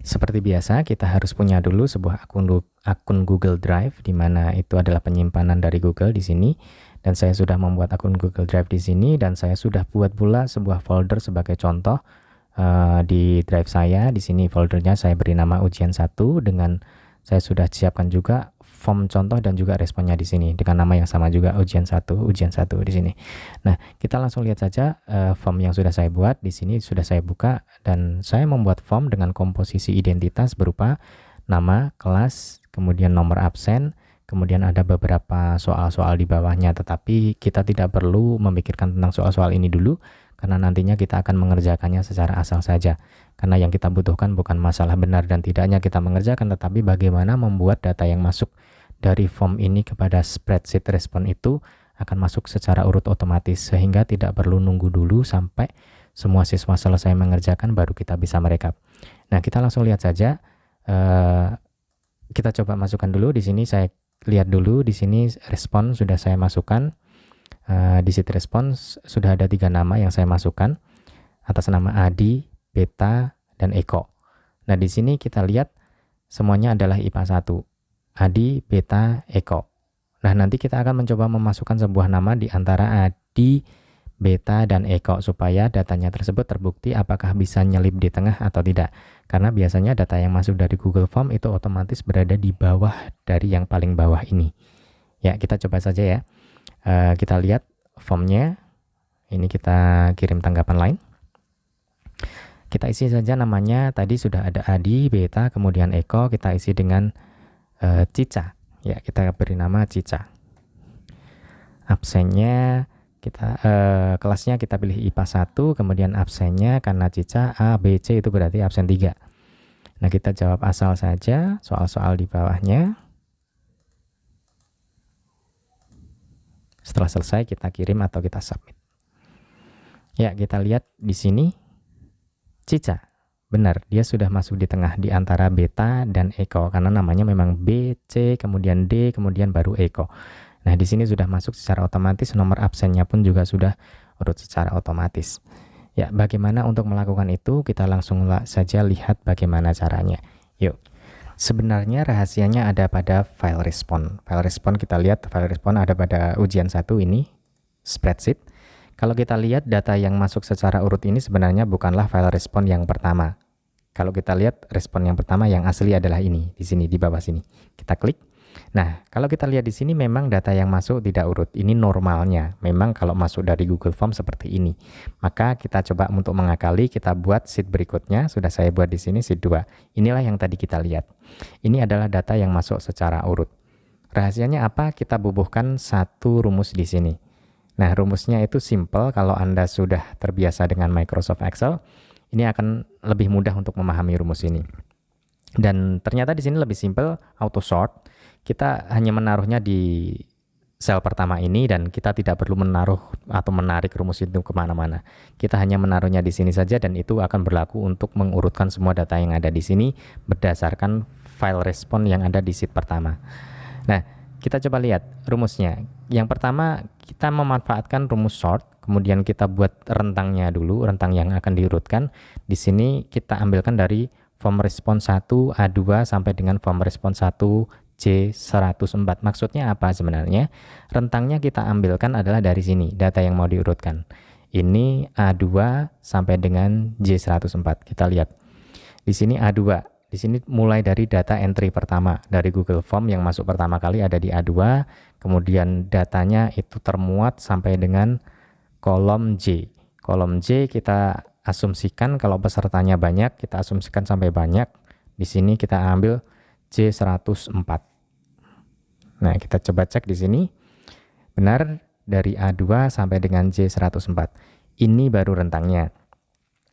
Seperti biasa, kita harus punya dulu sebuah akun Google Drive, di mana itu adalah penyimpanan dari Google di sini. Dan saya sudah membuat akun Google Drive di sini, dan saya sudah buat pula sebuah folder sebagai contoh di drive saya. Di sini foldernya saya beri nama ujian 1, dengan saya sudah siapkan juga form contoh dan juga responnya di sini dengan nama yang sama juga, ujian 1 di sini. Nah, kita langsung lihat saja form yang sudah saya buat. Di sini sudah saya buka dan saya membuat form dengan komposisi identitas berupa nama, kelas, kemudian nomor absen, kemudian ada beberapa soal-soal di bawahnya, tetapi kita tidak perlu memikirkan tentang soal-soal ini dulu karena nantinya kita akan mengerjakannya secara asal saja. Karena yang kita butuhkan bukan masalah benar dan tidaknya kita mengerjakan, tetapi bagaimana membuat data yang masuk dari form ini kepada spreadsheet respon itu akan masuk secara urut otomatis, sehingga tidak perlu nunggu dulu sampai semua siswa selesai mengerjakan baru kita bisa merekap. Nah, kita langsung lihat saja. Kita coba masukkan dulu. Di sini saya lihat dulu, di sini respon sudah saya masukkan. Di sheet respons sudah ada 3 nama yang saya masukkan atas nama Adi, Beta, dan Eko. Nah, di sini kita lihat semuanya adalah IPA 1. Adi, Beta, Eko. Nah, nanti kita akan mencoba memasukkan sebuah nama di antara Adi, Beta, dan Eko supaya datanya tersebut terbukti apakah bisa nyelip di tengah atau tidak. Karena biasanya data yang masuk dari Google Form itu otomatis berada di bawah dari yang paling bawah ini. Ya, kita coba saja ya. Kita lihat formnya. Ini kita kirim tanggapan lain. Kita isi saja namanya. Tadi sudah ada Adi, Beta, kemudian Eko. Kita isi dengan Cica. Ya, kita beri nama Cica. Absennya kita kelasnya kita pilih IPA 1, kemudian absennya karena Cica A, B, C itu berarti absen 3. Nah, kita jawab asal saja soal-soal di bawahnya. Setelah selesai kita kirim atau kita submit. Ya, kita lihat di sini Cica. Benar, dia sudah masuk di tengah di antara Beta dan Eko karena namanya memang B, C, kemudian D, kemudian baru Eko. Nah, di sini sudah masuk secara otomatis, nomor absennya pun juga sudah urut secara otomatis. Ya, bagaimana untuk melakukan itu? Kita langsung saja lihat bagaimana caranya. Yuk. Sebenarnya rahasianya ada pada file respon. File respon kita lihat, file respon ada pada ujian 1 ini, spreadsheet. Kalau kita lihat data yang masuk secara urut ini sebenarnya bukanlah file respon yang pertama. Kalau kita lihat respon yang pertama yang asli adalah ini, di sini di bawah sini. Kita klik. Nah, kalau kita lihat di sini memang data yang masuk tidak urut. Ini normalnya. Memang kalau masuk dari Google Form seperti ini. Maka kita coba untuk mengakali, kita buat sheet berikutnya. Sudah saya buat di sini sheet 2. Inilah yang tadi kita lihat. Ini adalah data yang masuk secara urut. Rahasianya apa? Kita bubuhkan satu rumus di sini. Nah, rumusnya itu simple. Kalau Anda sudah terbiasa dengan Microsoft Excel, ini akan lebih mudah untuk memahami rumus ini. Dan ternyata di sini lebih simple, auto sort. Kita hanya menaruhnya di sel pertama ini dan kita tidak perlu menaruh atau menarik rumus itu kemana-mana. Kita hanya menaruhnya di sini saja dan itu akan berlaku untuk mengurutkan semua data yang ada di sini berdasarkan file respon yang ada di sheet pertama. Nah, kita coba lihat rumusnya. Yang pertama, kita memanfaatkan rumus sort, kemudian kita buat rentangnya dulu, rentang yang akan diurutkan. Di sini kita ambilkan dari form respon 1 A2 sampai dengan form respon 1 J104. Maksudnya apa sebenarnya? Rentangnya kita ambilkan adalah dari sini, data yang mau diurutkan. Ini A2 sampai dengan J104. Kita lihat. Di sini A2. Di sini mulai dari data entry pertama dari Google Form yang masuk pertama kali ada di A2, kemudian datanya itu termuat sampai dengan kolom J. Kolom J kita asumsikan kalau pesertanya banyak, kita asumsikan sampai banyak. Di sini kita ambil J104. Nah, kita coba cek di sini. Benar, dari A2 sampai dengan J104. Ini baru rentangnya.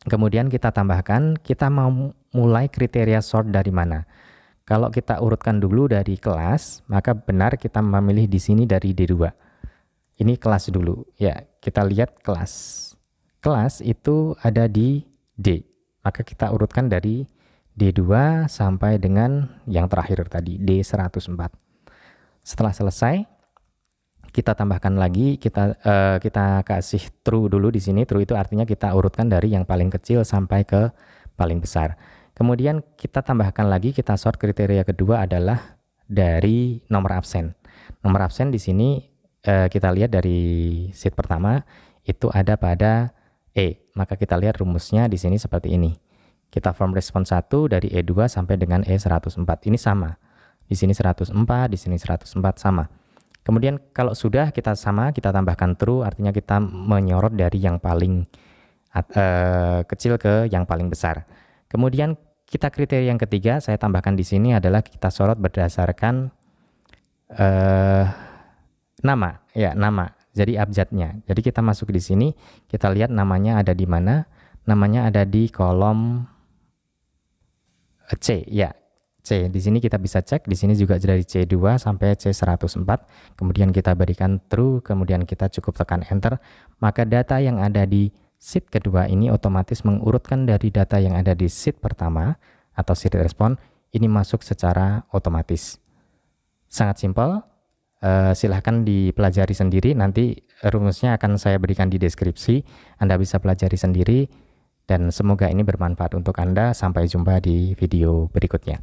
Kemudian kita tambahkan, kita mau mulai kriteria sort dari mana. Kalau kita urutkan dulu dari kelas, maka benar kita memilih di sini dari D2. Ini kelas dulu. Ya, kita lihat kelas. Kelas itu ada di D. Maka kita urutkan dari D2 sampai dengan yang terakhir tadi, D104. Setelah selesai, kita tambahkan lagi, kita kasih true dulu di sini. True itu artinya kita urutkan dari yang paling kecil sampai ke paling besar. Kemudian kita tambahkan lagi, kita sort kriteria kedua adalah dari nomor absen. Nomor absen di sini kita lihat dari sheet pertama itu ada pada E. Maka kita lihat rumusnya di sini seperti ini. Kita form respons 1 dari E2 sampai dengan E104. Ini sama. Di sini 104, di sini 104 sama. Kemudian kalau sudah kita sama, kita tambahkan true, artinya kita menyorot dari yang paling kecil ke yang paling besar. Kemudian kita kriteria yang ketiga, saya tambahkan di sini adalah kita sorot berdasarkan nama, ya nama. Jadi abjadnya. Jadi kita masuk di sini, kita lihat namanya ada di mana. Namanya ada di kolom C, ya. C. Di sini kita bisa cek, di sini juga dari C2 sampai C104. Kemudian kita berikan true, kemudian kita cukup tekan enter, maka data yang ada di sheet kedua ini otomatis mengurutkan dari data yang ada di sheet pertama atau sheet respon ini masuk secara otomatis. Sangat simpel. Silahkan dipelajari sendiri, nanti rumusnya akan saya berikan di deskripsi, Anda bisa pelajari sendiri, dan semoga ini bermanfaat untuk Anda. Sampai jumpa di video berikutnya.